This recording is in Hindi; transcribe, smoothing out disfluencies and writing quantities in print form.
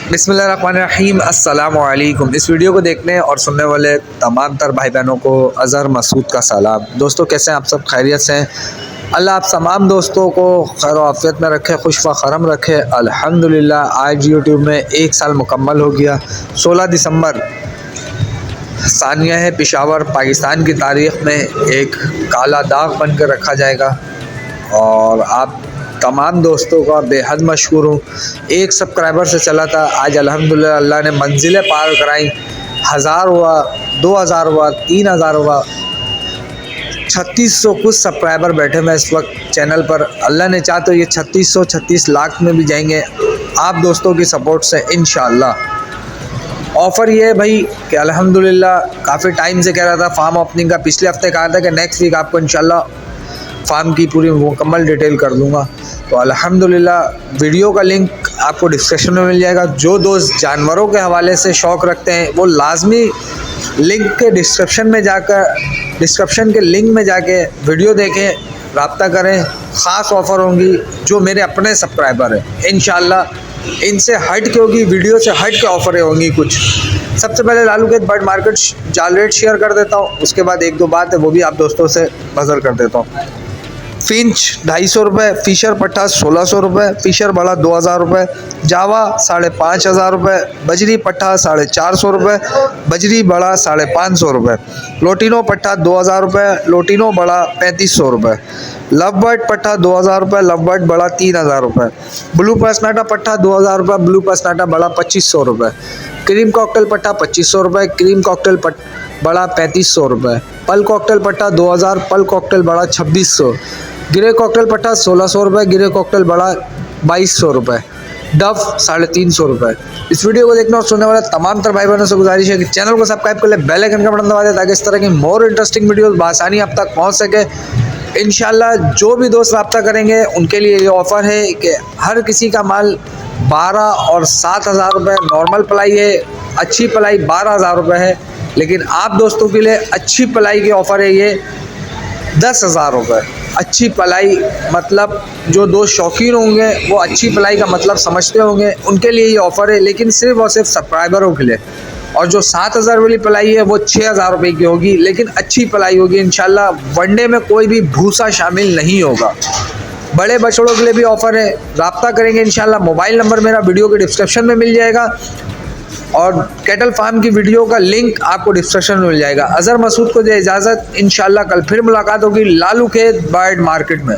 बिस्मिल्लाहिर्रहमानिर्रहीम अस्सलामुअलैकुम। इस वीडियो को देखने और सुनने वाले तमाम तर भाई बहनों को अज़हर मसूद का सलाम। दोस्तों, कैसे हैं आप सब? खैरियत से हैं? अल्लाह आप तमाम दोस्तों को खैर आफियत में रखे, खुश व खरम रखे। अल्हम्दुलिल्लाह आज यूट्यूब में 1 साल मुकम्मल हो गया। 16 दिसंबर सानिया है पेशावर पाकिस्तान की तारीख़ में एक काला दाग बन कर रखा जाएगा और आप तमाम दोस्तों का बेहद मशहूर हूँ। 1 सब्सक्राइबर से चला था, आज अल्हम्दुलिल्लाह अल्लाह ने मंजिलें पार कराई। 1000 हुआ, 2000 हुआ, 3000 हुआ, 3600 कुछ सब्सक्राइबर बैठे हुए इस वक्त चैनल पर। अल्लाह ने चाहा तो ये 3636 लाख में भी जाएंगे आप दोस्तों की सपोर्ट से इंशाअल्लाह। ऑफ़र ये है भाई कि अल्हम्दुलिल्लाह काफ़ी टाइम से कह रहा था फार्म ओपनिंग का। पिछले हफ्ते कहा था कि नेक्स्ट वीक आपको इंशाअल्लाह फार्म की पूरी मुकम्मल डिटेल कर दूंगा। तो अल्हम्दुलिल्लाह वीडियो का लिंक आपको डिस्क्रिप्शन में मिल जाएगा। जो दोस्त जानवरों के हवाले से शौक़ रखते हैं वो लाजमी लिंक के डिस्क्रिप्शन के लिंक में जाके वीडियो देखें, रब्ता करें। ख़ास ऑफ़र होंगी जो मेरे अपने सब्सक्राइबर हैं, इंशाअल्लाह इनसे हट के होगी, वीडियो से हट के ऑफ़रें होंगी कुछ। सबसे पहले लालू के बर्ड मार्केट जाल रेट शेयर कर देता हूँ, उसके बाद 1-2 बात है वो भी आप दोस्तों से बज़र कर देता हूँ। फिंच 250 रुपये, फिशर पट्टा 1600 रुपये, फिशर बड़ा 2000 रुपये, जावा 5500 रुपये, बजरी पट्टा 450 रुपये, बजरी बड़ा 550 रुपये, लोटिनो पट्टा 2000 रुपये, लोटिनो बड़ा 3500 रुपये, लव बर्ड पट्टा 2000 रुपये, लव बर्ड बड़ा 3000 रुपये, ब्लू पर्सनाटा पट्टा 2000 रुपये, ब्लू पर्सनाटा बड़ा 2500 रुपये, क्रीम कॉकटेल पट्टा 2500 रुपये, क्रीम कॉकटेल बड़ा 3500 रुपये, पल कॉकटेल पट्टा 2000, पल कॉकटेल बड़ा 2600, गिरे कॉकटेल पट्टा 1600 रुपये, गिरे कॉकटेल बड़ा 2200 रुपये, डव 350 रुपये। इस वीडियो को देखने और सुनने वाले तमाम तर भाई बहनों से गुजारिश है कि चैनल को सब्सक्राइब कर ले, बेल आइकन का बटन दबा दे ताकि इस तरह की मोर इंटरेस्टिंग वीडियोस बआसानी आप तक पहुंच सके। इंशाल्लाह जो भी दोस्त रब्ता करेंगे उनके लिए ये ऑफ़र है कि हर किसी का माल 12 और 7000 रुपये नॉर्मल पलाई है, अच्छी पलाई 12000 रुपये है, लेकिन आप दोस्तों के लिए अच्छी पलाई की ऑफ़र है ये 10,000 रुपये। अच्छी पलाई मतलब जो दोस्त शौकीन होंगे वो अच्छी पलाई का मतलब समझते होंगे, उनके लिए ये ऑफ़र है, लेकिन सिर्फ़ और सिर्फ सब्सक्राइबरों के लिए। और जो 7000 वाली पलाई है वो 6000 रुपये की होगी, लेकिन अच्छी पलाई होगी इंशाल्लाह। वनडे में कोई भी भूसा शामिल नहीं होगा। बड़े बछड़ों के लिए भी ऑफ़र है, रब्ता करेंगे इंशाल्लाह। मोबाइल नंबर मेरा वीडियो के डिस्क्रिप्शन में मिल जाएगा और कैटल फार्म की वीडियो का लिंक आपको डिस्क्रिप्शन में मिल जाएगा। अज़हर मसूद को दे इजाज़त, इंशाल्लाह कल फिर मुलाकात होगी लालू के बर्ड मार्केट में।